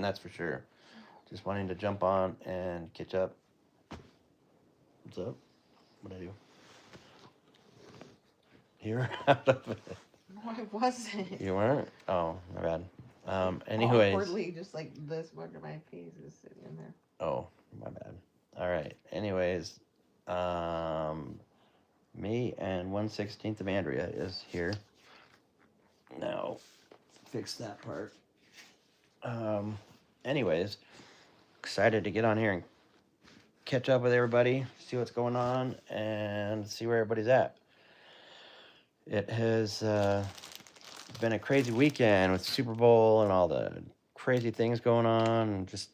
that's for sure. Just wanting to jump on and catch up. What's up? What I do? You're out of it. No, I wasn't. You weren't? Oh, my bad. Like Anyways. awkwardly, just like this much of my face is sitting in there. Oh, my bad. All right. Anyways, um, me and 1/16 of Andrea is here. Now, fix that part. Um, anyways, excited to get on here and catch up with everybody, see what's going on, and see where everybody's at. It has been a crazy weekend with Super Bowl and all the crazy things going on, and just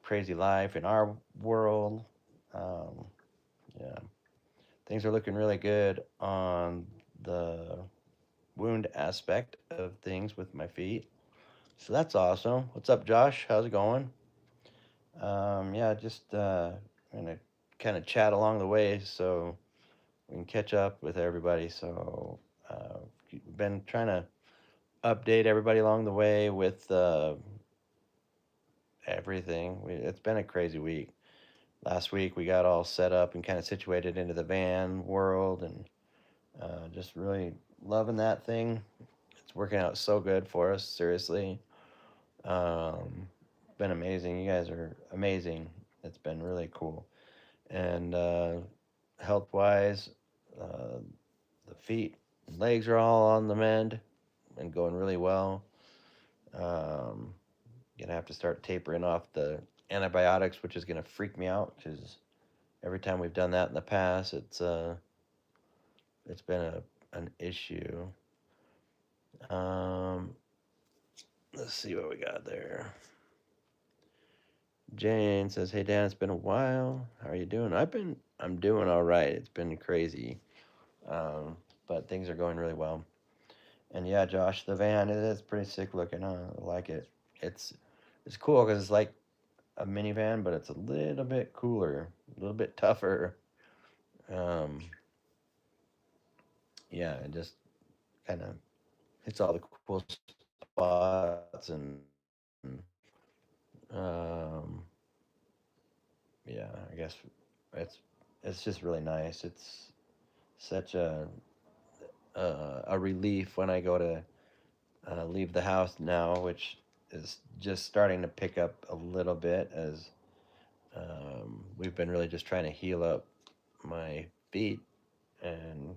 crazy life in our world. Um, yeah, things are looking really good on the wound aspect of things with my feet. So that's awesome. What's up, Josh? How's it going? Yeah, just gonna kind of chat along the way so we can catch up with everybody. So, been trying to update everybody along the way with everything. It's been a crazy week. Last week we got all set up and kind of situated into the van world, and just really loving that thing. It's working out so good for us. Seriously, been amazing. You guys are amazing. It's been really cool. And health wise, uh, the feet and legs are all on the mend and going really well. Um, gonna have to start tapering off the antibiotics, which is gonna freak me out because every time we've done that in the past, it's been an issue. Um, let's see what we got there. Jane says, "Hey Dan, it's been a while. How are you doing? I'm doing all right. It's been crazy, but things are going really well. And yeah, Josh, the van it is pretty sick looking. Huh? I like it. It's it's cool because it's like a minivan, but it's a little bit cooler, a little bit tougher. Um, yeah, it just kind of hits all the cool spots, and um, yeah, I guess it's it's just really nice. It's such a relief when I go to leave the house now, which is just starting to pick up a little bit as we've been really just trying to heal up my feet and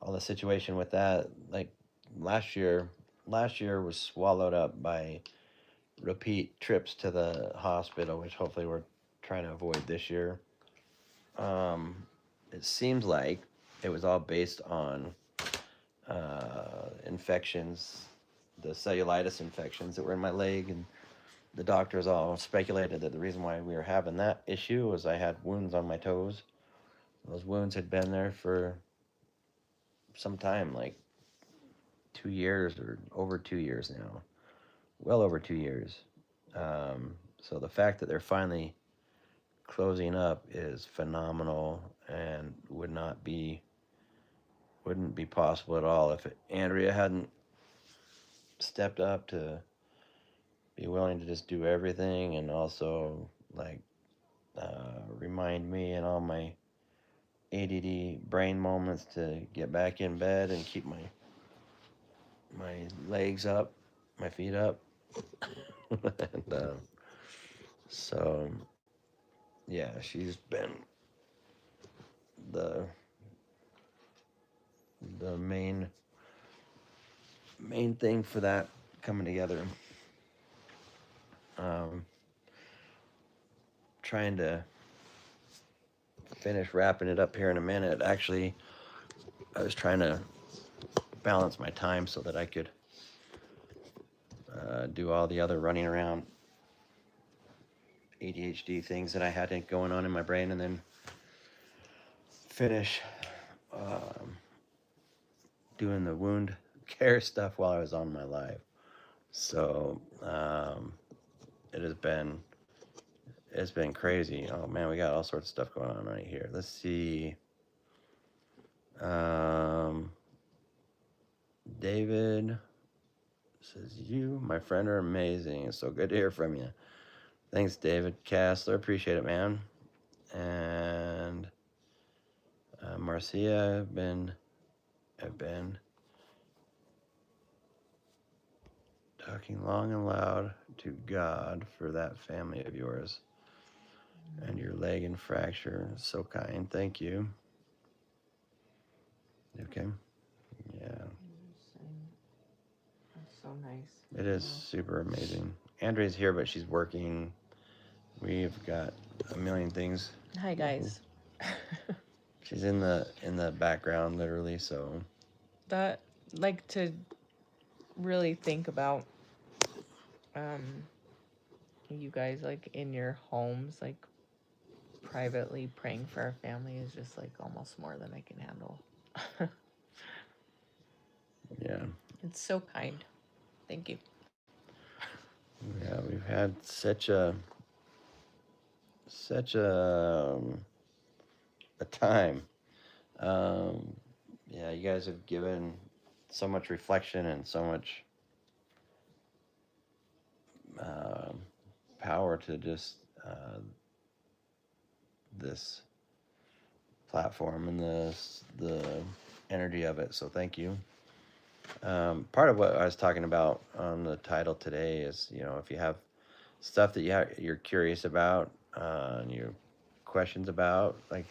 all the situation with that. Like last year, last year was swallowed up by repeat trips to the hospital, which hopefully we're trying to avoid this year. Um, it seems like it was all based on infections, the cellulitis infections that were in my leg, and the doctors all speculated that the reason why we were having that issue was I had wounds on my toes. Those wounds had been there for some time, like 2 years or over 2 years now, well over 2 years. So the fact that they're finally closing up is phenomenal and wouldn't be possible at all if Andrea hadn't stepped up to be willing to just do everything and also like remind me in all my ADD brain moments to get back in bed and keep my legs up, my feet up, and so yeah, she's been the the main thing for that coming together. Um, trying to finish wrapping it up here in a minute. Actually, I was trying to balance my time so that I could do all the other running around ADHD things that I had going on in my brain, and then finish um, doing the wound care stuff while I was on my live. So it has been it's been crazy. Oh man, we got all sorts of stuff going on right here. Let's see. Um, David says, "You, my friend, are amazing. It's so good to hear from you." Thanks, David Castler. Appreciate it, man. And Marcia, I've been talking long and loud to God for that family of yours and your leg and fracture. So kind. Thank you. Okay. Yeah. That's so nice. It is super amazing. Andrea's here, but she's working. We've got a million things. Hi guys. She's in the background, literally. So That like to really think about you guys like in your homes, like privately praying for our family is just like almost more than I can handle. yeah, It's so kind. Thank you. yeah, we've had such a time. Yeah, you guys have given so much reflection and so much power to just this platform and the energy of it. So thank you. Part of what I was talking about on the title today is, if you have stuff that you're curious about, and your questions about, like,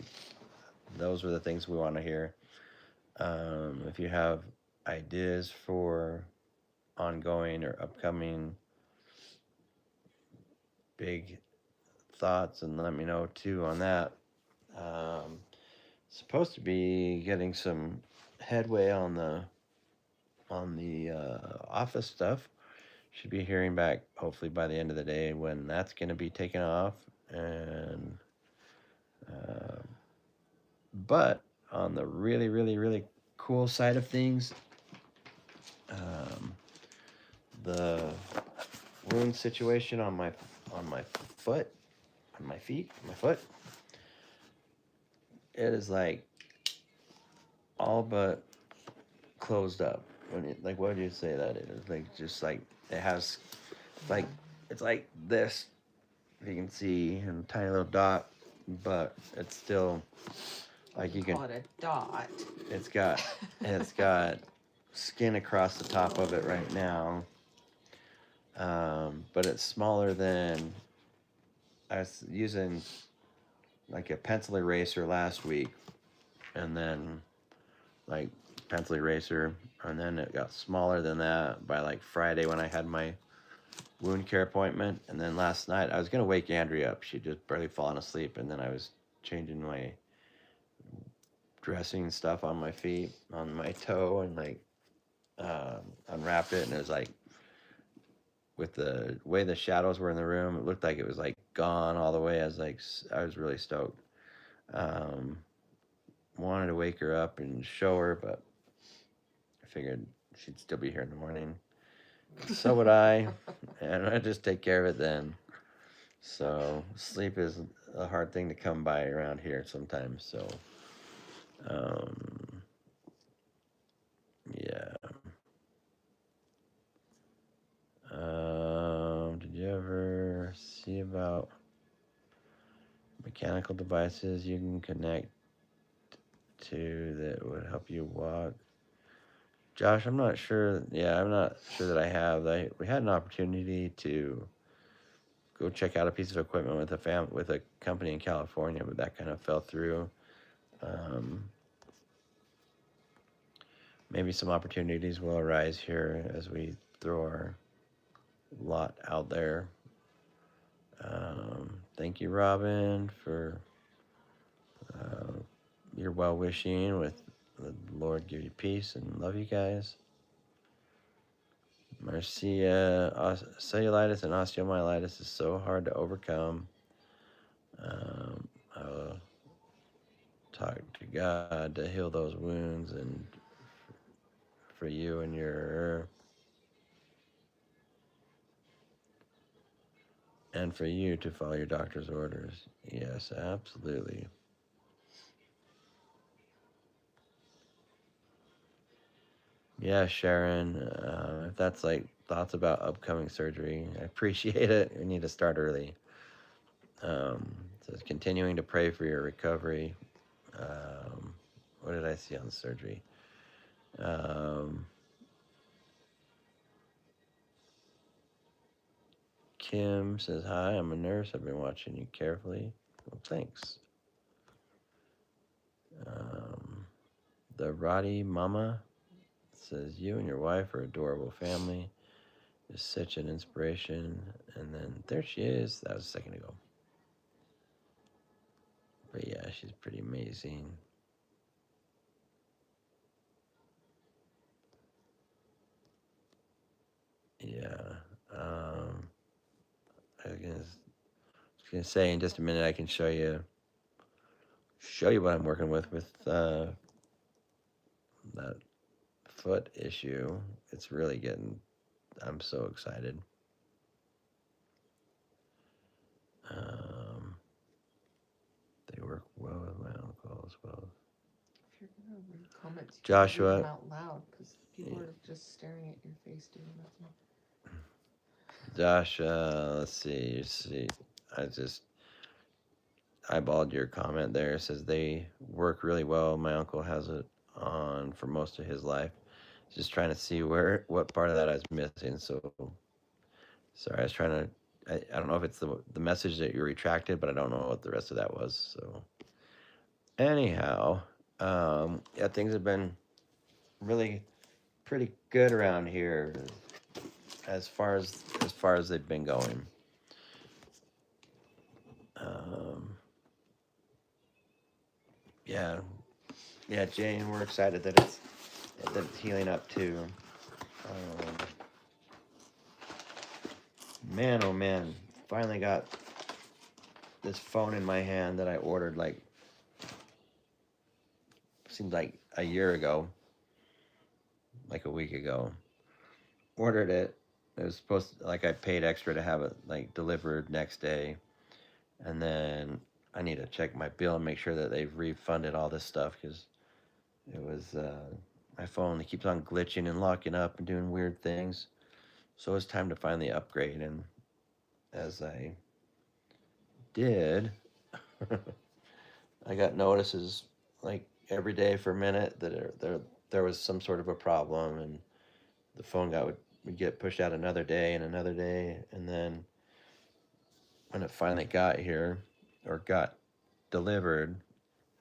those are the things we want to hear. If you have ideas for ongoing or upcoming big thoughts, and let me know too on that. Supposed to be getting some headway on the office stuff. Should be hearing back hopefully by the end of the day when that's going to be taken off. And but on the really, really, really cool side of things, the wound situation on my foot, on my feet, my foot, it is like all but closed up. When it, like, what do you say that is? Like, just like it has, like, it's like this. If you can see, and a tiny little dot, but it's still like you can. Call it a dot. It's got skin across the top of it right now, but it's smaller than I was using, like a pencil eraser last week, and then like pencil eraser, and then it got smaller than that by like Friday when I had my wound care appointment. And then last night I was gonna wake Andrea up. She'd just barely fallen asleep, and then I was changing my dressing stuff on my feet, on my toe, and like unwrapped it, and it was like, with the way the shadows were in the room, it looked like it was like gone all the way. I was really stoked. Wanted to wake her up and show her, but I figured she'd still be here in the morning. So would I, and I'd just take care of it then. So sleep is a hard thing to come by around here sometimes. So, yeah. Did you ever see about mechanical devices you can connect to that would help you walk? Josh, I'm not sure. Yeah, I'm not sure that I have. We had an opportunity to go check out a piece of equipment with a company in California, but that kind of fell through. Maybe some opportunities will arise here as we throw our lot out there. Thank you, Robin, for your well wishing. With the Lord give you peace, and love you guys. Marcia, cellulitis and osteomyelitis is so hard to overcome. I will talk to God to heal those wounds, and for you and for you to follow your doctor's orders. Yes, absolutely. Yeah, Sharon. If that's like thoughts about upcoming surgery, I appreciate it. We need to start early. It says continuing to pray for your recovery. What did I see on the surgery? Um, Kim says, "Hi, I'm a nurse. I've been watching you carefully." Well, thanks. Um, the Roddy Mama says, "You and your wife are adorable family. Is such an inspiration." And then there she is. That was a second ago. But yeah, she's pretty amazing. Yeah. I was gonna say in just a minute I can show you what I'm working with that foot issue. It's really getting. I'm so excited. Um, they work well with my uncle as well. If you're gonna read comments, you can read Joshua. them out loud because people Yeah. are just staring at your face doing nothing. Josh, let's see. I just eyeballed your comment there. It says they work really well. My uncle has it on for most of his life. Just trying to see what part of that I was missing. So sorry, I was trying to. I don't know if it's the message that you retracted, but I don't know what the rest of that was. So anyhow, yeah, things have been really pretty good around here as far as they've been going. Um, yeah, yeah, Jane, we're excited that it's healing up too. Um, man, oh man, finally got this phone in my hand that I ordered like seems like a year ago, like a week ago. Ordered it. It was supposed to, like I paid extra to have it like delivered next day, and then I need to check my bill and make sure that they've refunded all this stuff because it was my phone. It keeps on glitching and locking up and doing weird things. So it's time to finally upgrade, and as I did, I got notices like every day for a minute that there was some sort of a problem, and the phone would get pushed out another day, and then when it finally got here or got delivered,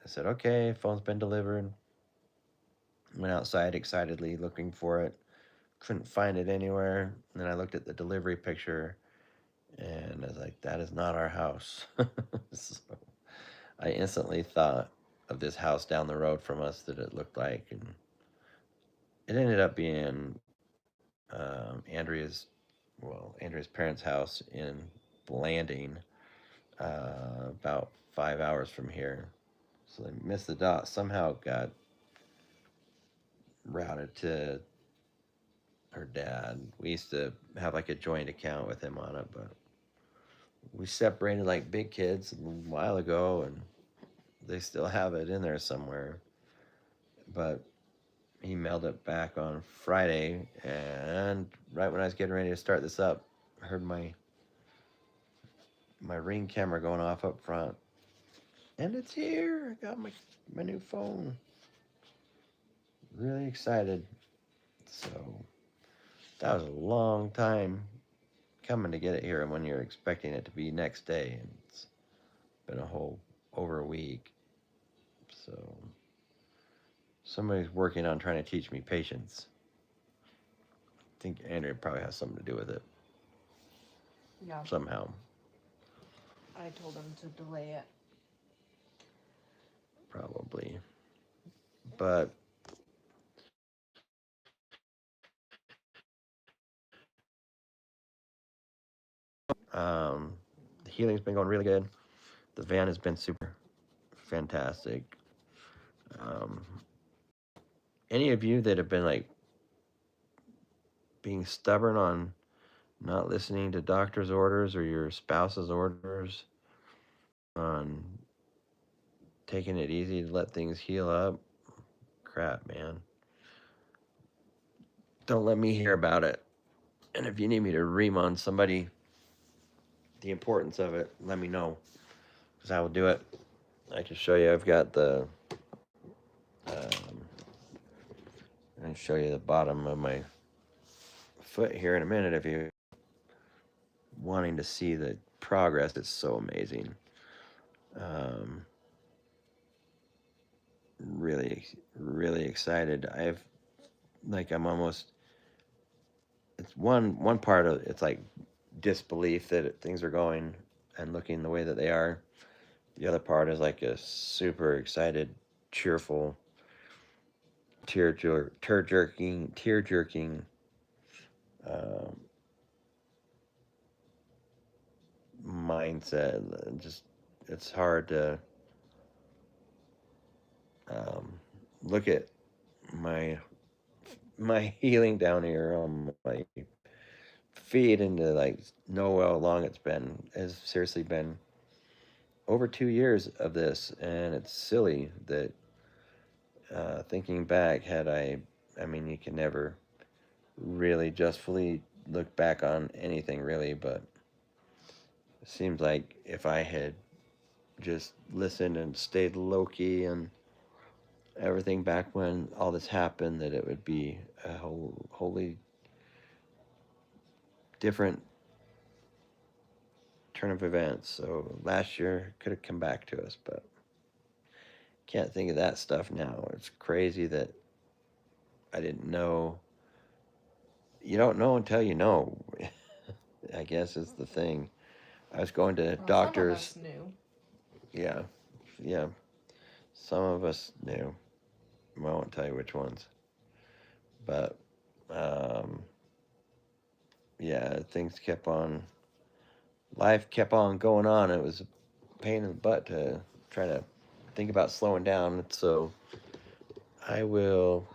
I said, "Okay, phone's been delivered." Went outside excitedly looking for it. Couldn't find it anywhere. And then I looked at the delivery picture, and I was like, "That is not our house." So I instantly thought of this house down the road from us that it looked like, and it ended up being Andrea's parents' house in Blanding, about 5 hours from here. So they missed the dot. Somehow got routed to her dad. We used to have like a joint account with him on it, but we separated like big kids a while ago, and they still have it in there somewhere. But he mailed it back on Friday, and right when I was getting ready to start this up, I heard my Ring camera going off up front, and it's here. I got my new phone. Really excited. So that was a long time coming to get it here, and when you're expecting it to be next day, and it's been a whole over a week. So somebody's working on trying to teach me patience. I think Andrea probably has something to do with it Yeah, somehow. I told him to delay it. Probably. But the healing's been going really good. The van has been super fantastic. Um, any of you that have been like being stubborn on not listening to doctor's orders or your spouse's orders, on taking it easy to let things heal up, crap, man. don't let me hear about it. And if you need me to ream on somebody the importance of it, let me know, because I will do it. I can show you. I've got the. I can show you the bottom of my foot here in a minute if you're wanting to see the progress. It's so amazing. Really, really excited. I'm almost. It's one part of it's like disbelief that things are going and looking the way that they are. The other part is like a super excited, cheerful, tear jerking uh, mindset. Just it's hard to look at my healing down here on my feet and to like know how long it's been. It's seriously been over 2 years of this, and it's silly that thinking back, I mean, you can never really justfully look back on anything really, but it seems like if I had just listened and stayed low key and everything back when all this happened, that it would be a wholly different turn of events. So last year could have come back to us, but can't think of that stuff now. It's crazy that I didn't know. You don't know until you know. I guess is the thing. I was going to doctors. Some of us knew. Yeah, yeah. Some of us knew. I won't tell you which ones. But yeah, things kept on. Life kept on going on. It was a pain in the butt to try to think about slowing down. So I will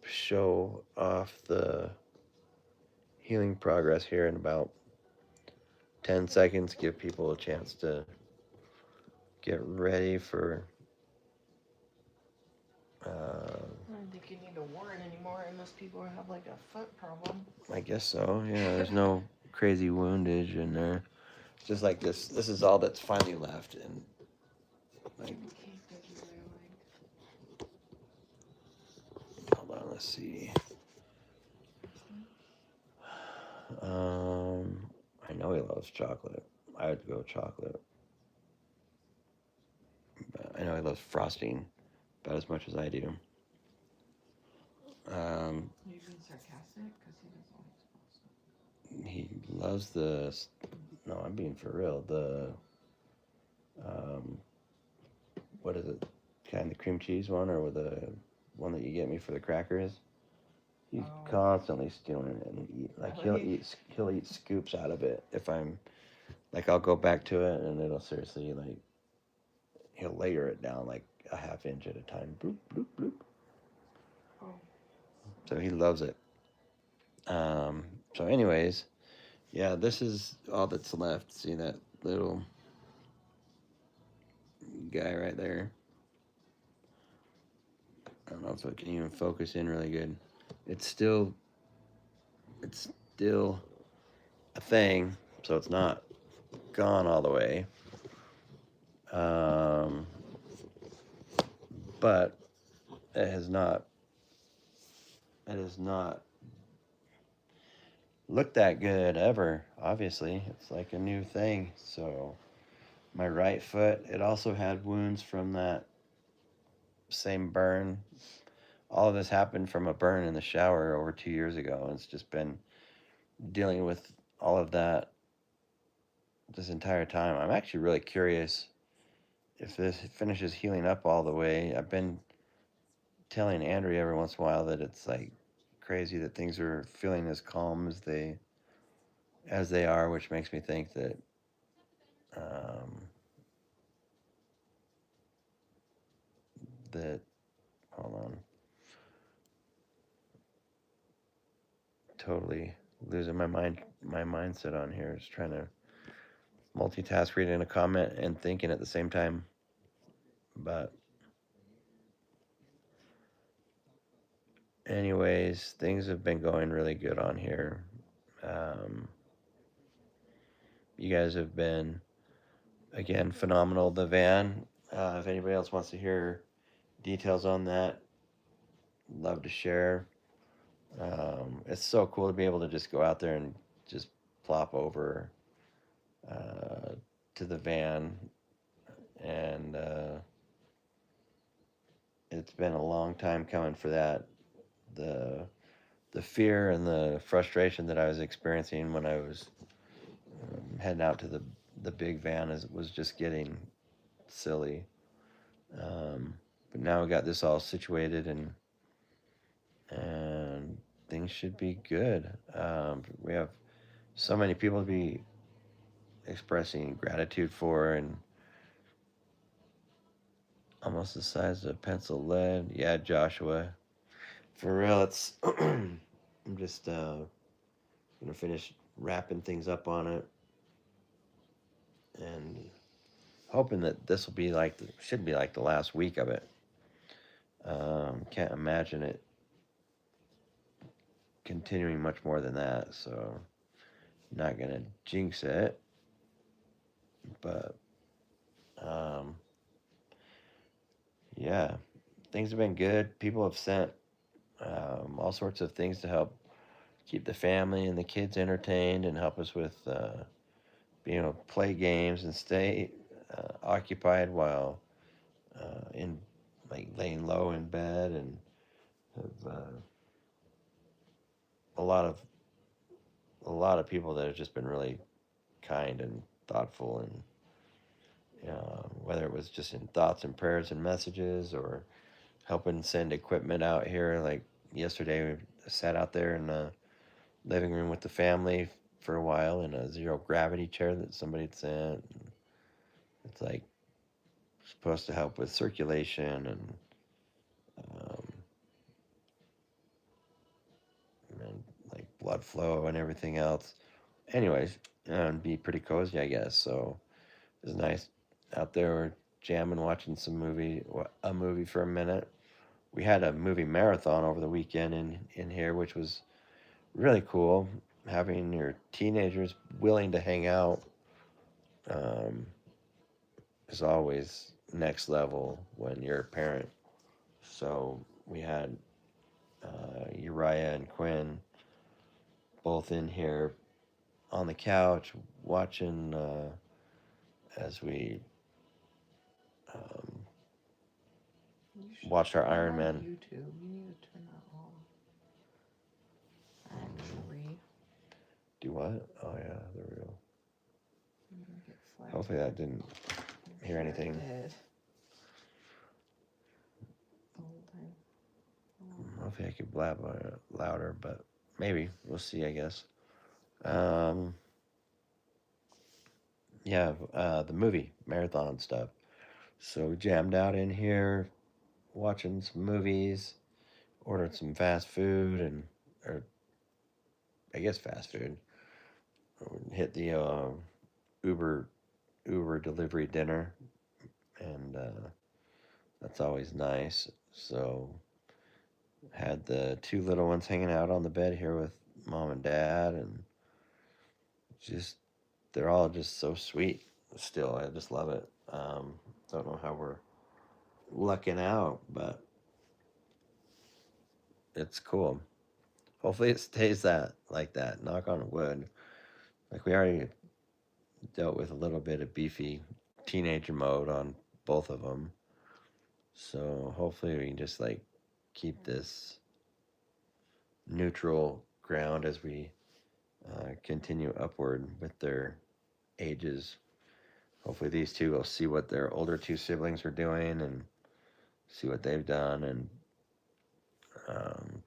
show off the healing progress here in about 10 seconds. Give people a chance to get ready for. I don't think you need to warn anymore unless people have like a foot problem. I guess so. Yeah, there's no crazy woundage in there. It's just like this. This is all that's finally left, and like, hold on. Let's see. I know he loves chocolate. I would go chocolate. But I know he loves frosting about as much as I do. Are you being sarcastic? Because he doesn't like frosting. He loves the. No, I'm being for real. The. What is it? Kind of the cream cheese one, or the one that you get me for the crackers? He's constantly stealing it and eat. Like he'll eat scoops out of it. If I'm like, I'll go back to it and it'll seriously like he'll layer it down like a half inch at a time. Bloop bloop bloop. Oh. So he loves it. So anyways, yeah, this is all that's left. See that little guy right there? I don't know if it can even focus in really good. It's still a thing, so it's not gone all the way. But it has not looked that good ever. Obviously, it's like a new thing. So my right foot, it also had wounds from that same burn. All of this happened from a burn in the shower over 2 years ago. It's just been dealing with all of that this entire time. I'm actually really curious if this finishes healing up all the way. I've been telling Andrea every once in a while that it's like crazy that things are feeling as calm as they are, which makes me think that that hold on, totally losing my mindset on here. Is trying to multitask, reading a comment and thinking at the same time, but anyways, things have been going really good on here. You guys have been, again, phenomenal. The van, if anybody else wants to hear details on that, love to share. It's so cool to be able to just go out there and just plop over uh, to the van, and it's been a long time coming for that. The the fear and the frustration that I was experiencing when I was heading out to the big van was just getting silly. But now we got this all situated, and things should be good. We have so many people to be expressing gratitude for, and almost the size of a pencil lead. Yeah, Joshua. For real, it's. I'm just gonna finish wrapping things up on it, and hoping that this will be like should be like the last week of it. Can't imagine it continuing much more than that. So not gonna jinx it, but um, yeah, things have been good. People have sent all sorts of things to help keep the family and the kids entertained and help us with being able to play games and stay occupied while in like laying low in bed, and have a lot of people that have just been really kind and thoughtful, and whether it was just in thoughts and prayers and messages, or helping send equipment out here. Like yesterday, we sat out there in the living room with the family for a while in a zero gravity chair that somebody had sent. It's like supposed to help with circulation um, and like blood flow and everything else. Anyways, and be pretty cozy, I guess. So it was nice out there jamming, watching a movie for a minute. We had a movie marathon over the weekend in here, which was really cool. Having your teenagers willing to hang out um, is always next level when you're a parent. So we had Uriah and Quinn both in here on the couch watching as we um, You should watched our turn Iron on Man. YouTube. You need to turn that off. Actually, Do what? Oh yeah, the real. I'm gonna get flagged. Hopefully that didn't I'm hear sure it anything. did. The whole time. Hopefully I could blab on it louder, but maybe we'll see. I guess. Um, yeah, the movie marathon stuff. So we jammed out in here, watching some movies, ordered some fast food, or I guess fast food. Hit the Uber Uber delivery dinner, and that's always nice. So had the two little ones hanging out on the bed here with mom and dad, and just they're all just so sweet. Still, I just love it. Don't know how we're lucking out, but it's cool. Hopefully, it stays that like that. Knock on wood. Like we already dealt with a little bit of beefy teenager mode on both of them, so hopefully we can just like keep this neutral ground as we continue upward with their ages. Hopefully, these two will see what their older two siblings are doing and see what they've done, and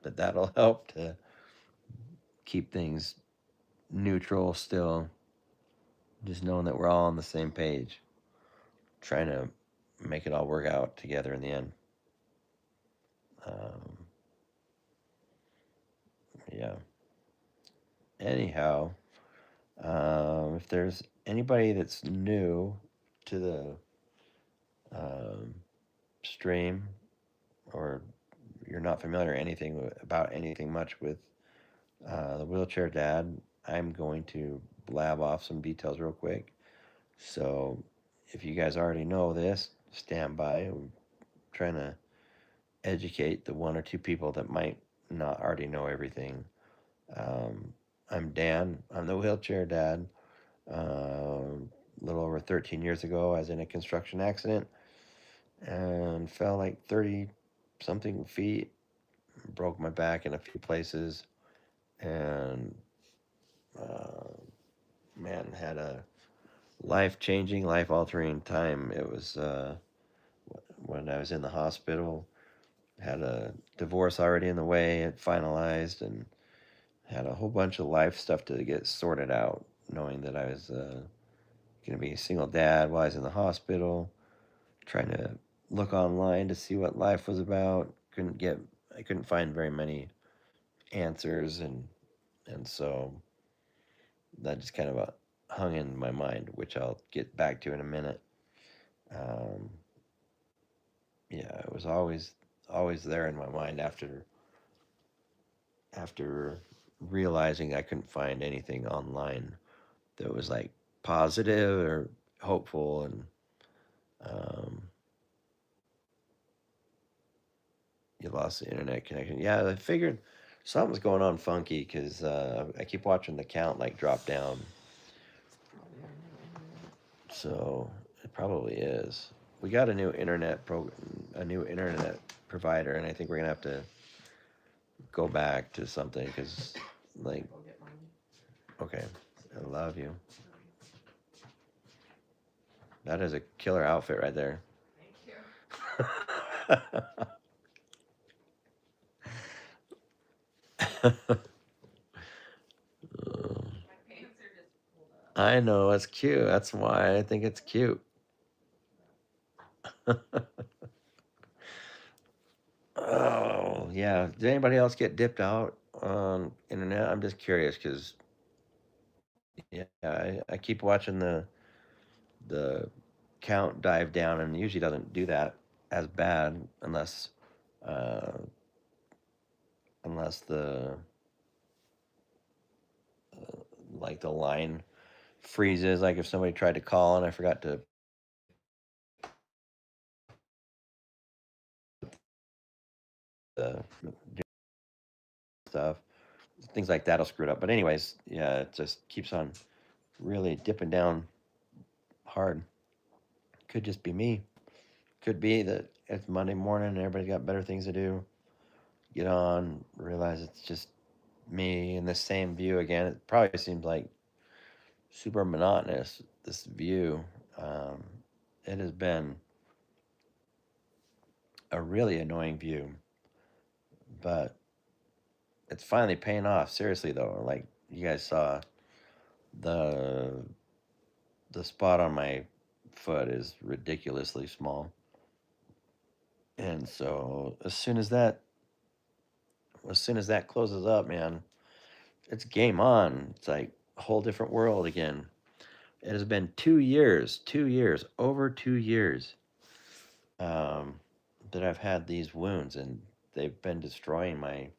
but that'll help to keep things neutral still. Just knowing that we're all on the same page, trying to make it all work out together in the end. Um, yeah. Anyhow, if there's anybody that's new to the stream, or you're not familiar about anything much with the wheelchair dad, I'm going to blab off some details real quick. So if you guys already know this, stand by. I'm trying to educate the one or two people that might not already know everything. I'm Dan. I'm the wheelchair dad. A little over 13 years ago, I was in a construction accident and fell like 30 something feet, broke my back in a few places, and uh, man, had a life changing, life altering time. It was when I was in the hospital, had a divorce already in the way, it finalized, and had a whole bunch of life stuff to get sorted out, knowing that I was going to be a single dad while I was in the hospital, trying to look online to see what life was about. I couldn't find very many answers, and so that just kind of hung in my mind, which I'll get back to in a minute. Um, yeah, it was always there in my mind after realizing I couldn't find anything online that was like positive or hopeful, and um, you lost the internet connection. Yeah, I figured something's going on funky because I keep watching the count like drop down. Probably our new internet. So it probably is. We got a new internet provider, and I think we're gonna have to go back to something because, like, Go get mine. okay, I love you. That is a killer outfit right there. Thank you. My pants are just pulled up. I know it's cute. That's why I think it's cute. Oh yeah. Did anybody else get dipped out on internet? I'm just curious because yeah, I keep watching the count dive down, and usually doesn't do that as bad uh, unless the like the line freezes. Like if somebody tried to call and I forgot to do stuff, things like that'll screw it up. But anyways, yeah, it just keeps on really dipping down hard. Could just be me. Could be that it's Monday morning and everybody's got better things to do. Get on, realize it's just me in the same view again. It probably seems like super monotonous, this view. Um, it has been a really annoying view, but it's finally paying off. Seriously though, like you guys saw, the the spot on my foot is ridiculously small, and so as soon as that closes up, man, it's game on. It's like a whole different world again. It has been 2 years, over 2 years, um, that I've had these wounds, and they've been destroying my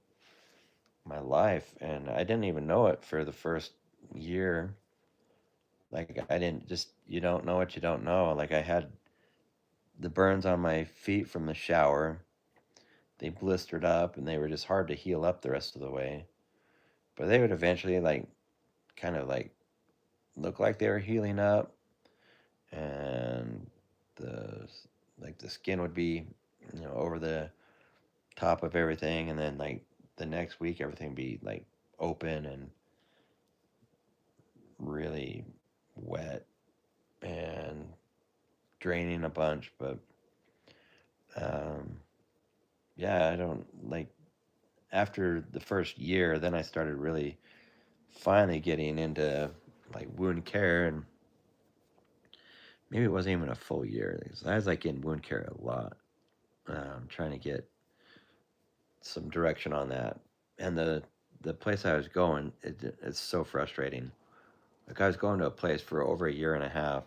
life, and I didn't even know it for the first year. Like I didn't just you don't know what you don't know. Like I had the burns on my feet from the shower. They blistered up, and they were just hard to heal up the rest of the way. But they would eventually like kind of like look like they were healing up, and the the skin would be over the top of everything, and then like the next week everything would be like open and really wet and draining a bunch. But um, yeah, I don't like after the first year, then I started really finally getting into like wound care, and maybe it wasn't even a full year. I was like in wound care a lot, trying to get some direction on that. And the place I was going, it's so frustrating. Like I was going to a place for over a year and a half,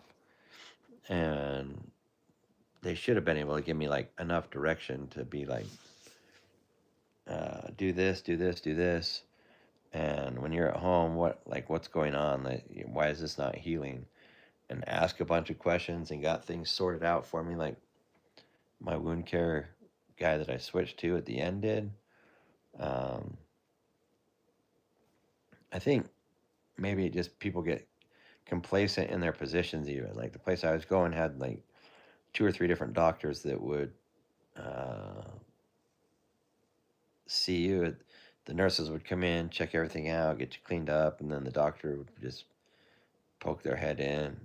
and they should have been able to give me like enough direction to be like do this, do this, do this. And when you're at home, what's going on? Why is this not healing? And ask a bunch of questions and got things sorted out for me, like my wound care guy that I switched to at the end did. Um, I think maybe just people get complacent in their positions. Even like the place I was going had like 2 or 3 different doctors that would uh, see you. The nurses would come in, check everything out, get you cleaned up, and then the doctor would just poke their head in,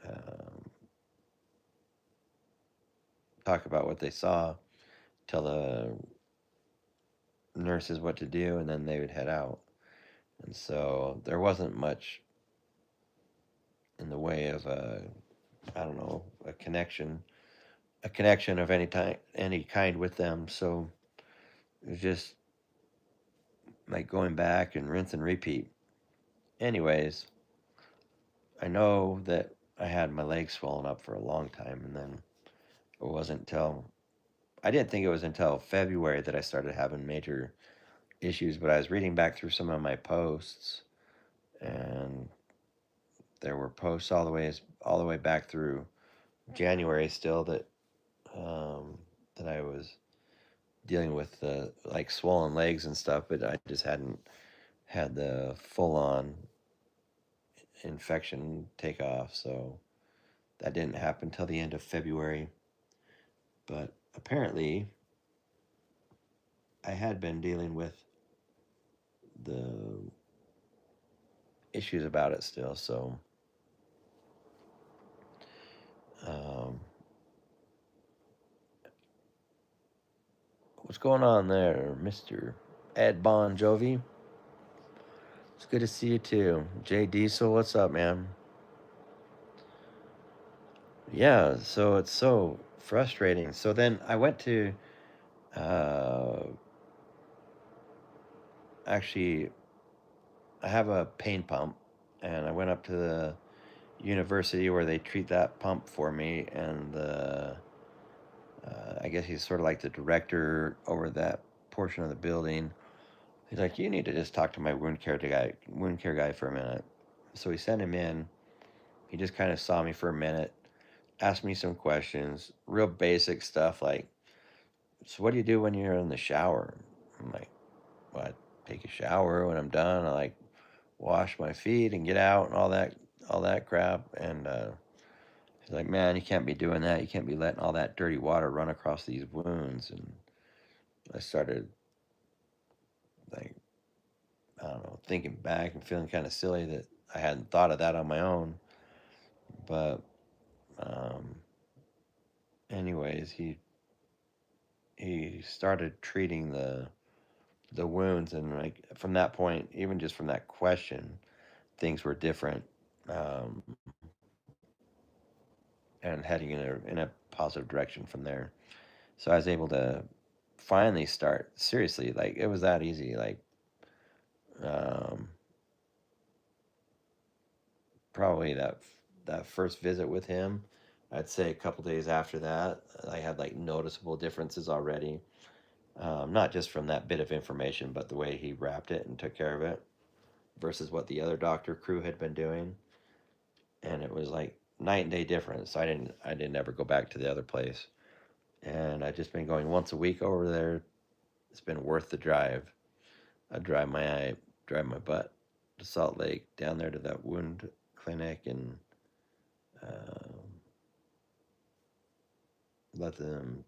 um, talk about what they saw, tell the nurses what to do, and then they would head out. And so there wasn't much in the way of I don't know, a connection of any kind with them. So it was just like going back and rinse and repeat. Anyways, I know that I had my legs swollen up for a long time, and then it wasn't until I didn't think it was until February that I started having major issues. But I was reading back through some of my posts, and there were posts all the way back through January still that I was dealing with like swollen legs and stuff, but I just hadn't had the full on infection take off. So that didn't happen till the end of February. But apparently, I had been dealing with the issues about it still. So, um, what's going on there, Mr. Ed Bon Jovi? It's good to see you too. Jay Diesel, what's up, man? Yeah, so it's so frustrating. So then I went to uh, actually, I have a pain pump, and I went up to the university where they treat that pump for me, and I guess he's sort of like the director over that portion of the building. He's like, you need to just talk to my wound care guy for a minute. So we sent him in. He just kind of saw me for a minute, asked me some questions, real basic stuff like, so what do you do when you're in the shower? I'm like, well, I take a shower when I'm done. I like wash my feet and get out and all that crap. And he's like, man, you can't be doing that. You can't be letting all that dirty water run across these wounds. And I started like, I don't know, thinking back and feeling kind of silly that I hadn't thought of that on my own. But um, anyways, he started treating the wounds, and like from that point, even just from that question, things were different, um, and heading in a positive direction from there. So I was able to finally start seriously. Like it was that easy. Like um, probably that first visit with him, I'd say a couple days after that, I had like noticeable differences already. Not just from that bit of information, but the way he wrapped it and took care of it versus what the other doctor crew had been doing. And it was like night and day difference. So I didn't ever go back to the other place. And I've just been going once a week over there. It's been worth the drive. I drive my butt to Salt Lake, down there to that wound clinic, and um, let them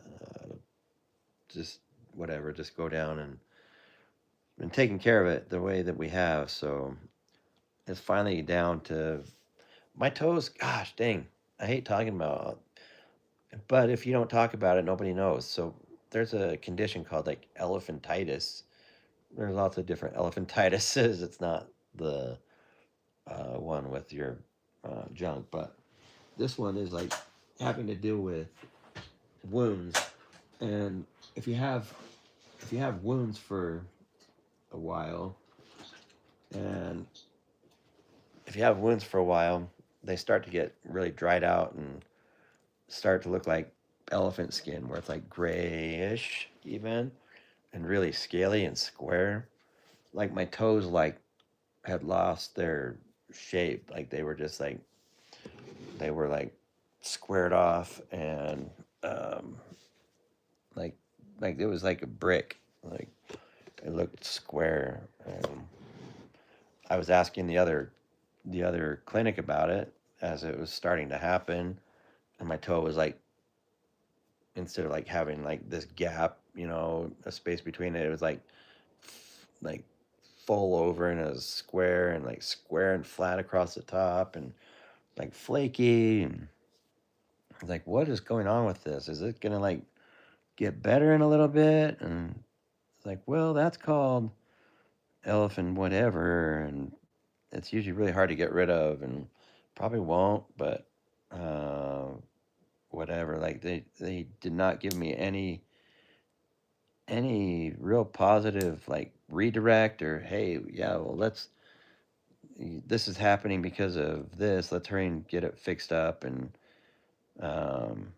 uh, just whatever, just go down and been taking care of it the way that we have. So it's finally down to my toes. Gosh dang, I hate talking about it, but if you don't talk about it, nobody knows. So there's a condition called like elephantitis. There's lots of different elephantiasis. It's not the one with your junk, but this one is like having to deal with wounds. And if you have wounds for a while, and if you have wounds for a while, they start to get really dried out and start to look like elephant skin where it's like grayish even and really scaly and square. Like my toes like had lost their shape. Like they were like squared off and um like like it was like a brick. Like it looked square. I was asking the other clinic about it as it was starting to happen, and my toe was like, instead of like having like this gap, a space between it, it was like full over in a square and like square and flat across the top and like flaky. And I was like, what is going on with this? Is it gonna like get better in a little bit? And it's like, well, that's called elephant whatever, and it's usually really hard to get rid of, and probably won't, but uh, whatever. Like they did not give me any real positive like redirect or hey, yeah, well, this is happening because of this. Let's hurry and get it fixed up. And um,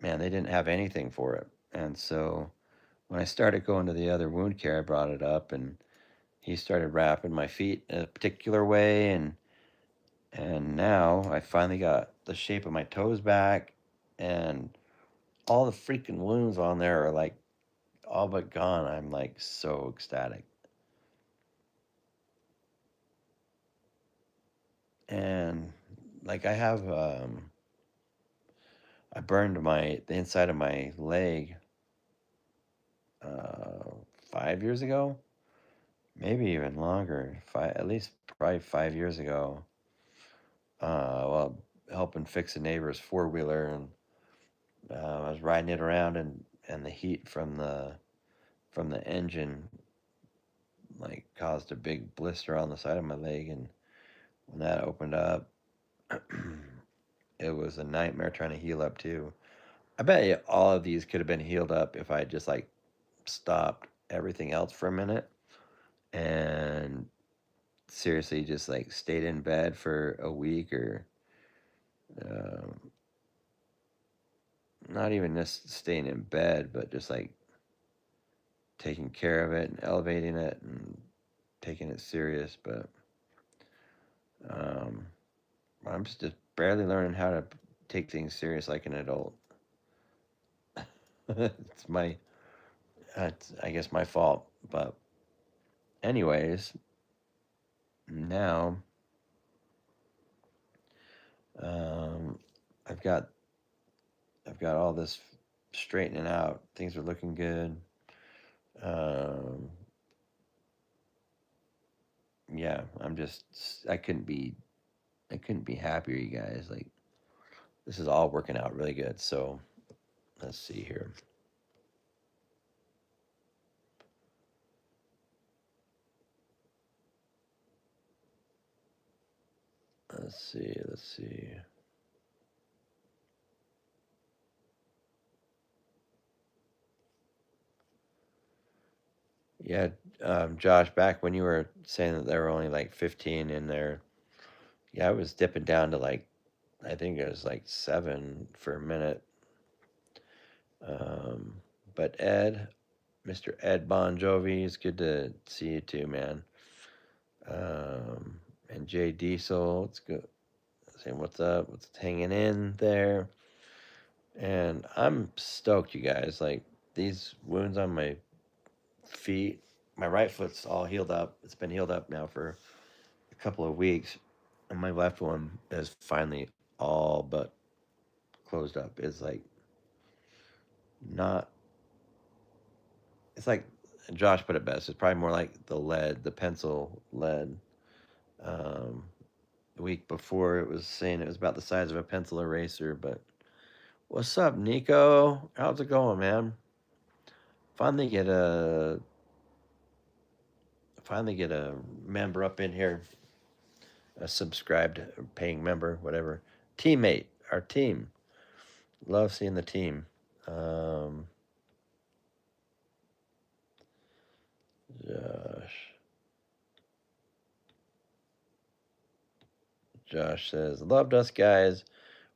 man, they didn't have anything for it. And so when I started going to the other wound care, I brought it up, and he started wrapping my feet in a particular way, and now I finally got the shape of my toes back, and all the freaking wounds on there are like all but gone. I'm like so ecstatic. And like I burned the inside of my leg uh 5 years ago, maybe even longer, at least probably 5 years ago. Well, helping fix a neighbor's four-wheeler, and I was riding it around, and the heat from the engine like caused a big blister on the side of my leg. And when that opened up, it was a nightmare trying to heal up too. I bet you all of these could have been healed up if I just like stopped everything else for a minute and seriously just like stayed in bed for a week, or uh, not even just staying in bed, but just like taking care of it and elevating it and taking it serious. But um, I'm just barely learning how to take things serious like an adult. It's I guess my fault. But anyways, now um, I've got I've got all this straightening out. Things are looking good. Um, yeah, I couldn't be happier, you guys. Like this is all working out really good. So let's see here. Let's see. Yeah, Josh, back when you were saying that there were only like 15 in there, yeah, I was dipping down to like, I think it was like 7 for a minute. Um, but Mr. Ed Bon Jovi, it's good to see you too, man. And Jay Diesel, it's good. Saying what's up, what's hanging in there. And I'm stoked, you guys. Like these wounds on my feet, my right foot's all healed up. It's been healed up now for a couple of weeks. And my left one is finally all but closed up. It's like not, it's like Josh put it best. It's probably more like the pencil lead. Um, the week before it was saying it was about the size of a pencil eraser. But what's up, Nico? How's it going, man? Finally get a member up in here, a subscribed paying member, whatever. Teammate, our team. Love seeing the team. Um, Josh. Josh says, loved us guys.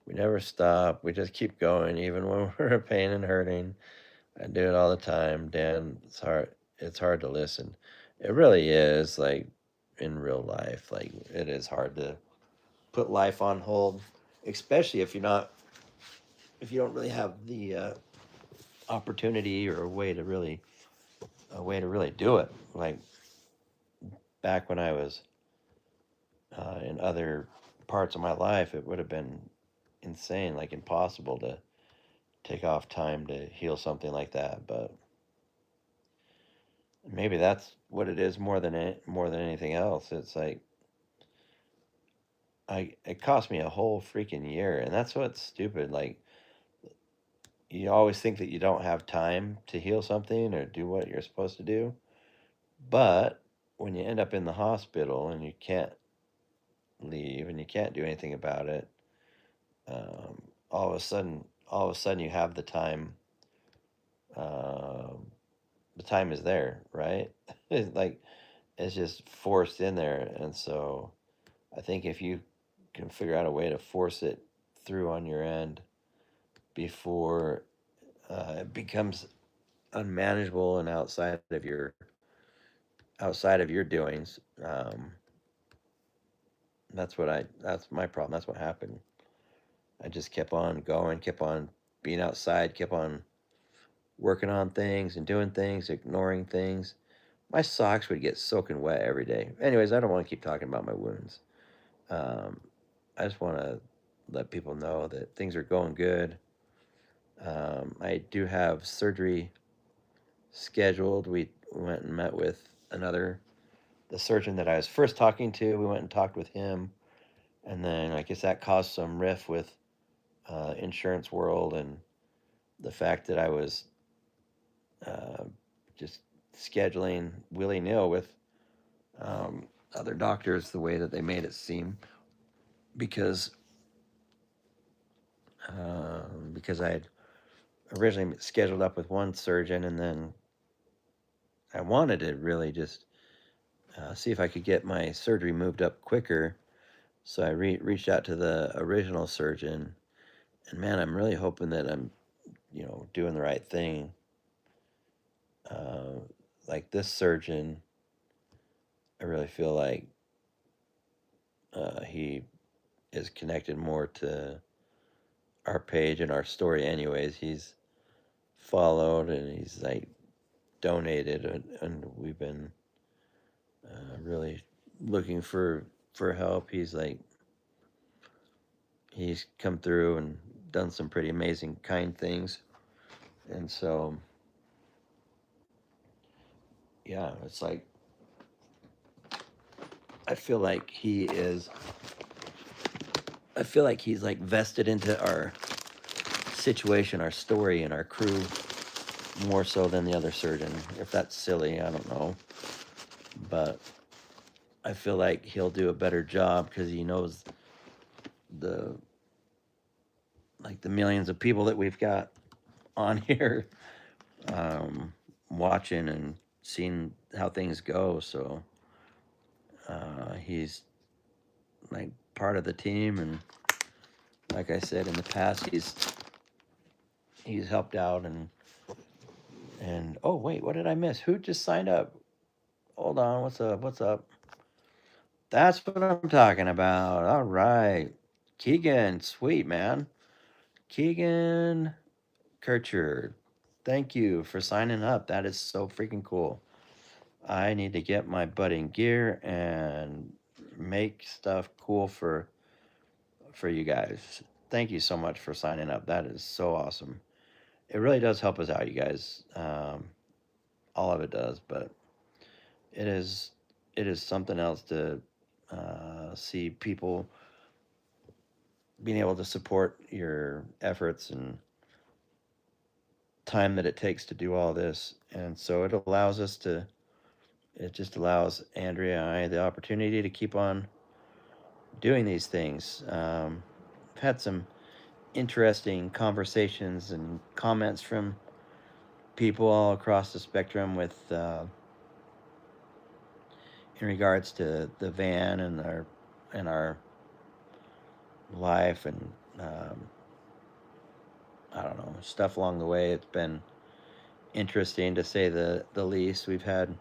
We never stop. We just keep going, even when we're in pain and hurting. I do it all the time, Dan. It's hard. It's hard to listen. It really is. Like in real life, like it is hard to put life on hold, especially if if you don't really have the opportunity or a way to really do it. Like back when I was in other parts of my life, it would have been insane, like impossible to take off time to heal something like that. But maybe that's what it is more than anything else. It's like it cost me a whole freaking year, and that's what's stupid. Like you always think that you don't have time to heal something or do what you're supposed to do, but when you end up in the hospital and you can't leave and you can't do anything about it, um, all of a sudden you have the time. Um, the time is there, right? It's like it's just forced in there, and so I think if you can figure out a way to force it through on your end before it becomes unmanageable and outside of your doings, that's my problem. That's what happened. I just kept on going, kept on being outside, kept on working on things and doing things, ignoring things. My socks would get soaking wet every day. Anyways, I don't want to keep talking about my wounds. Um, I just want to let people know that things are going good. I do have surgery scheduled. We went and met with the surgeon that I was first talking to. We went and talked with him, and then I guess that caused some riff with insurance world and the fact that I was uh, just scheduling willy nilly with um, other doctors the way that they made it seem because because I had originally scheduled up with one surgeon and then I wanted to really just see if I could get my surgery moved up quicker. So I reached out to the original surgeon, and man, I'm really hoping that I'm, doing the right thing. Uh, like this surgeon, I really feel like he is connected more to our page and our story. Anyways, he's followed and he's like donated, and we've been really looking for help. He's come through and done some pretty amazing, kind things, and so yeah, it's like I feel like he is. I feel like he's like vested into our situation, our story, and our crew more so than the other surgeon. If that's silly, I don't know, but I feel like he'll do a better job because he knows the the millions of people that we've got on here watching and seeing how things go. So he's like part of the team, and like I said in the past, he's helped out and oh wait, what did I miss? Who just signed up? Hold on, what's up? What's up? That's what I'm talking about. All right, Keegan, sweet man, Keegan Kirchard. Thank you for signing up. That is so freaking cool. I need to get my butt in gear and make stuff cool for you guys. Thank you so much for signing up. That is so awesome. It really does help us out, you guys. All of it does, but it is it is something else to see people being able to support your efforts and time that it takes to do all this. And so it just allows Andrea and I the opportunity to keep on doing these things. I've had some interesting conversations and comments from people all across the spectrum with in regards to the van and our life and um, I don't know, stuff along the way. It's been interesting to say the least. We've had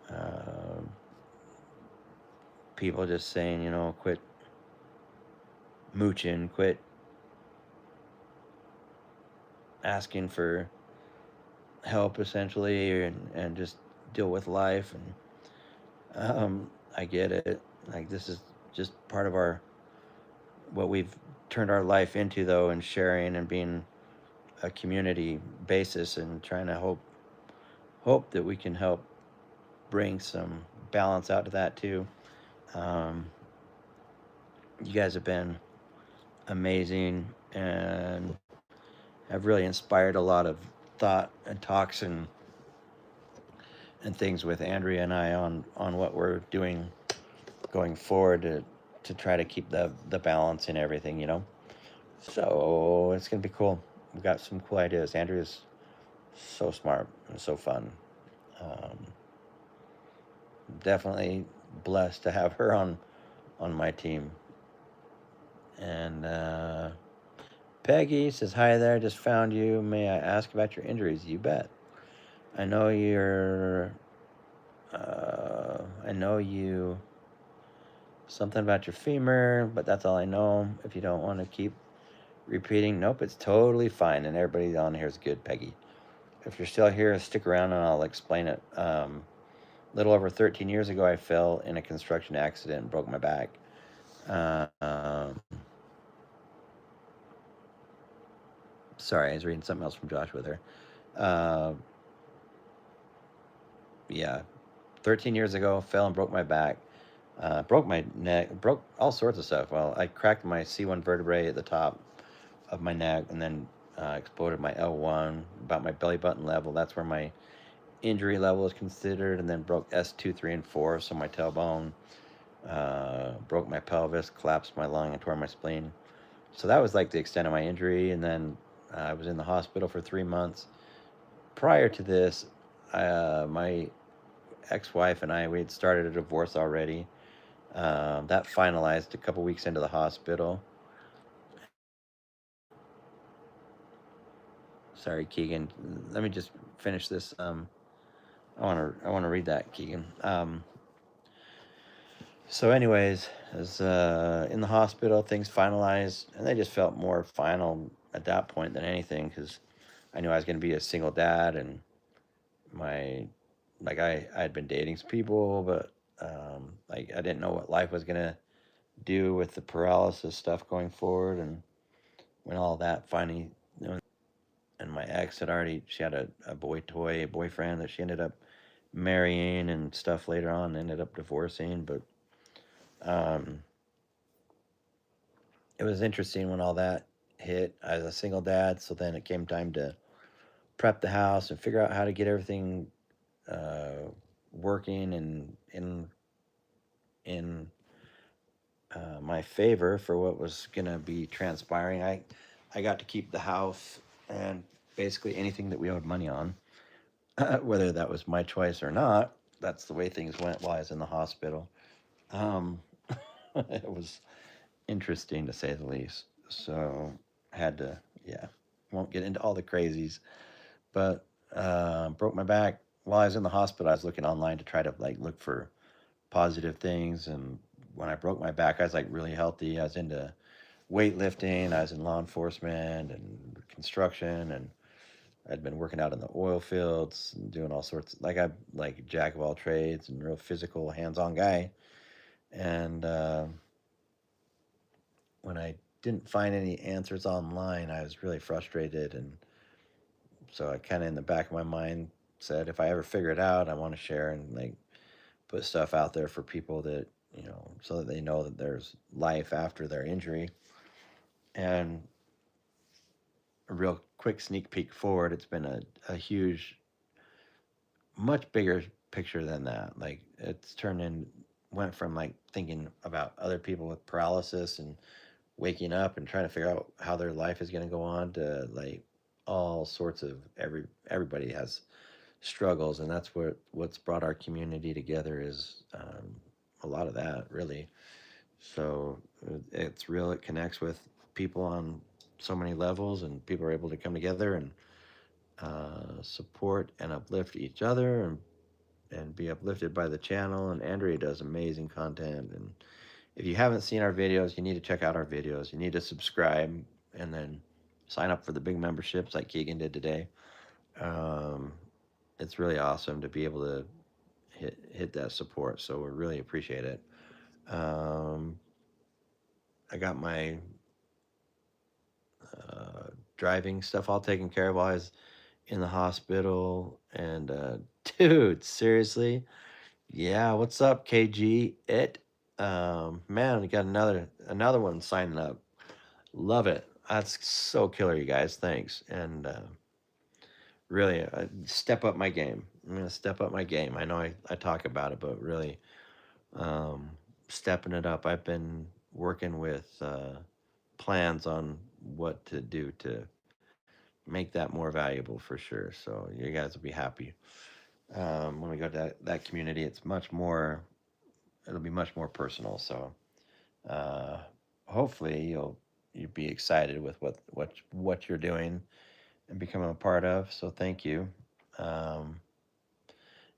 um people just saying, quit mooching, quit asking for help, essentially, and just deal with life. And I get it. Like, this is just part of our what we've turned our life into, though, and sharing and being a community basis, and trying to hope that we can help bring some balance out to that too. Um, you guys have been amazing and have really inspired a lot of thought and talks and things with Andrea and I on what we're doing going forward to try to keep the balance in everything, So it's gonna be cool. We've got some cool ideas. Andrea's so smart and so fun. Um, Definitely blessed to have her on my team. And Peggy says, "Hi there, just found you. May I ask about your injuries?" You bet. I know you're. I know you. Something about your femur, but that's all I know. If you don't want to keep repeating, nope, it's totally fine. And everybody on here is good, Peggy. If you're still here, stick around and I'll explain it. A little over 13 years ago, I fell in a construction accident and broke my back. Uh, um, Sorry, I was reading something else from Josh with her. Uh, yeah, 13 years ago, fell and broke my back. Broke my neck, broke all sorts of stuff. Well, I cracked my C1 vertebrae at the top of my neck, and then exploded my L1 about my belly button level. That's where my injury level is considered, and then broke S2, 3, and 4, so my tailbone, broke my pelvis, collapsed my lung, and tore my spleen. So that was like the extent of my injury, and then I was in the hospital for 3 months. Prior to this, my ex-wife and I, we had started a divorce already. That finalized a couple weeks into the hospital. Sorry, Keegan. Let me just finish this. I want to read that, Keegan. So, anyways, as in the hospital, things finalized, and they just felt more final at that point than anything, because I knew I was going to be a single dad, and my like I had been dating some people, but like I didn't know what life was going to do with the paralysis stuff going forward, and when all that finally, and my ex had already, she had a boyfriend that she ended up marrying and stuff later on, ended up divorcing, but um, it was interesting when all that hit. I was a single dad, so then it came time to prep the house and figure out how to get everything uh, working and in my favor for what was gonna be transpiring. I got to keep the house and basically anything that we owed money on, whether that was my choice or not. That's the way things went while I was in the hospital. Um, it was interesting to say the least. So had to, yeah, won't get into all the crazies, but broke my back while I was in the hospital. I was looking online to try to like look for positive things, and when I broke my back, I was like really healthy. I was into weightlifting. I was in law enforcement and construction, and I'd been working out in the oil fields and doing all sorts. Like I'm like jack of all trades and real physical, hands-on guy. And when I didn't find any answers online, I was really frustrated, and so I kind of in the back of my mind said, if I ever figure it out, I want to share and like put stuff out there for people that so that they know that there's life after their injury. And a real quick sneak peek forward, it's been a huge, much bigger picture than that. Like it's turned in, went from like thinking about other people with paralysis and waking up and trying to figure out how their life is going to go on to like all sorts of everybody has struggles, and that's what's brought our community together is a lot of that really. So it's real. It connects with people on so many levels, and people are able to come together and support and uplift each other, and be uplifted by the channel. And Andrea does amazing content. And if you haven't seen our videos, you need to check out our videos. You need to subscribe and then sign up for the big memberships like Keegan did today. Um, it's really awesome to be able to hit that support. So we really appreciate it. I got my driving stuff all taken care of while I was in the hospital. And dude, seriously, yeah. What's up, KG? Man, we got another one signing up. Love it. That's so killer, you guys. Thanks. And really, step up my game. I'm gonna step up my game. I know I talk about it, but really, um, stepping it up. I've been working with plans on what to do to make that more valuable for sure. So you guys will be happy. When we go to that community, it's much more. It'll be much more personal. So uh, hopefully you'll be excited with what you're doing and becoming a part of. So thank you, um,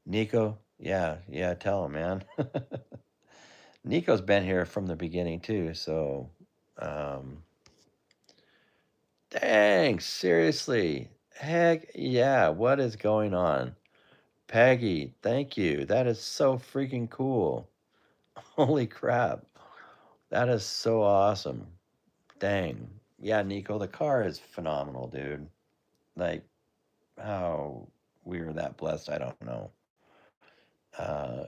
Nico. Yeah, tell him, man. Nico's been here from the beginning too. So um, thanks, seriously. Heck yeah, what is going on? Peggy, thank you. That is so freaking cool. Holy crap. That is so awesome. Dang. Yeah, Nico, the car is phenomenal, dude. Like, how we were that blessed, I don't know. Uh,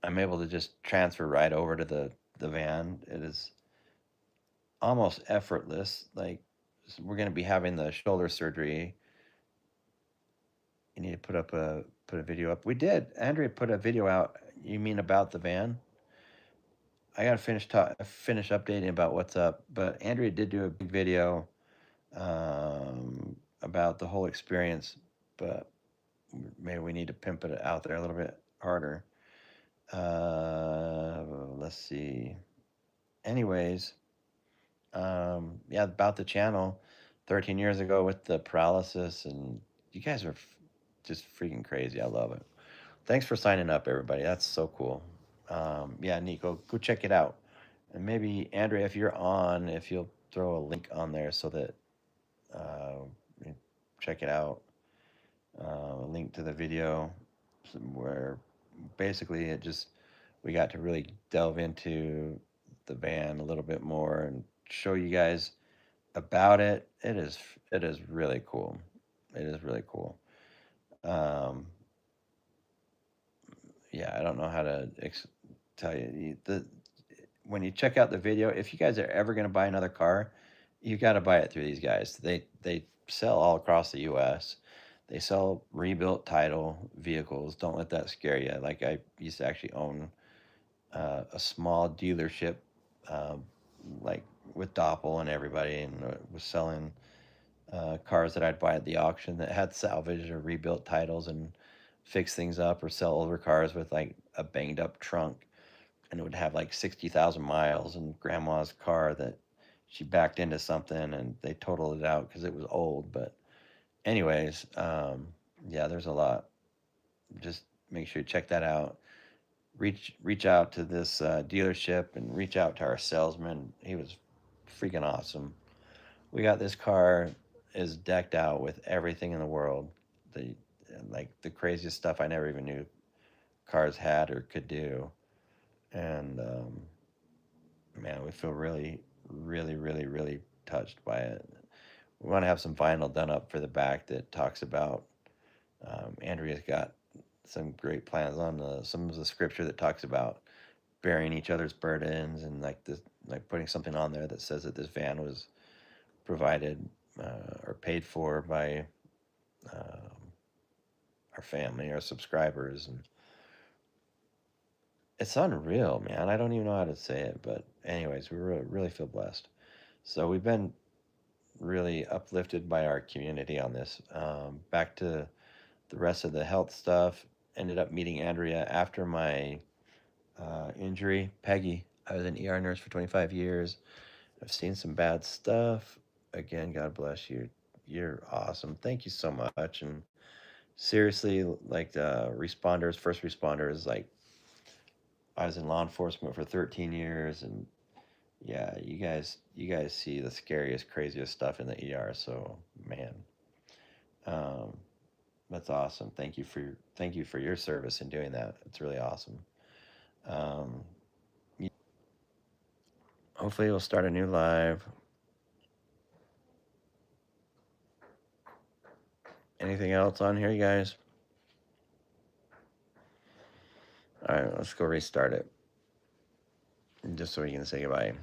I'm able to just transfer right over to the van. It is almost effortless. Like, we're going to be having the shoulder surgery. You need to put a video up. We did. Andrea put a video out. You mean about the van? I gotta finish updating about what's up. But Andrea did do a big video about the whole experience. But maybe we need to pimp it out there a little bit harder. Let's see. Anyways, yeah, about the channel. 13 years ago with the paralysis, and you guys are just freaking crazy. I love it. Thanks for signing up, everybody. That's so cool. Yeah, Nico, go check it out. And maybe, Andrea, if you're on, if you'll throw a link on there so that you check it out. A link to the video where basically we got to really delve into the van a little bit more and show you guys about it. It is really cool. It is really cool. Um, yeah, I don't know how to tell you. When you check out the video, if you guys are ever going to buy another car, you got to buy it through these guys. They sell all across the U.S. They sell rebuilt title vehicles. Don't let that scare you. Like, I used to actually own a small dealership, um, like with Doppel and everybody, and was selling cars that I'd buy at the auction that had salvage or rebuilt titles, and fix things up, or sell older cars with like a banged up trunk, and it would have like 60,000 miles, and grandma's car that she backed into something and they totaled it out because it was old. But anyways, yeah, there's a lot. Just make sure you check that out. Reach out to this dealership, and reach out to our salesman. He was freaking awesome. We got this car is decked out with everything in the world. The Like the craziest stuff I never even knew cars had or could do. And man, we feel really, really, really, really touched by it. We want to have some vinyl done up for the back that talks about. Andrea's got some great plans on some of the scripture that talks about bearing each other's burdens, and like this, like putting something on there that says that this van was provided or paid for by our family, our subscribers. And it's unreal, man. I don't even know how to say it, but anyways, we really feel blessed. So we've been really uplifted by our community on this. Back to the rest of the health stuff. Ended up meeting Andrea after my injury. Peggy, I was an ER nurse for 25 years. I've seen some bad stuff. Again, God bless you. You're awesome. Thank you so much. And seriously, like the responders, first responders, like I was in law enforcement for 13 years, and yeah, you guys see the scariest, craziest stuff in the ER. So man, um, that's awesome. Thank you for your service in doing that. It's really awesome. Um, hopefully, we'll start a new live. Anything else on here, you guys? All right, let's go restart it, just so we can say goodbye.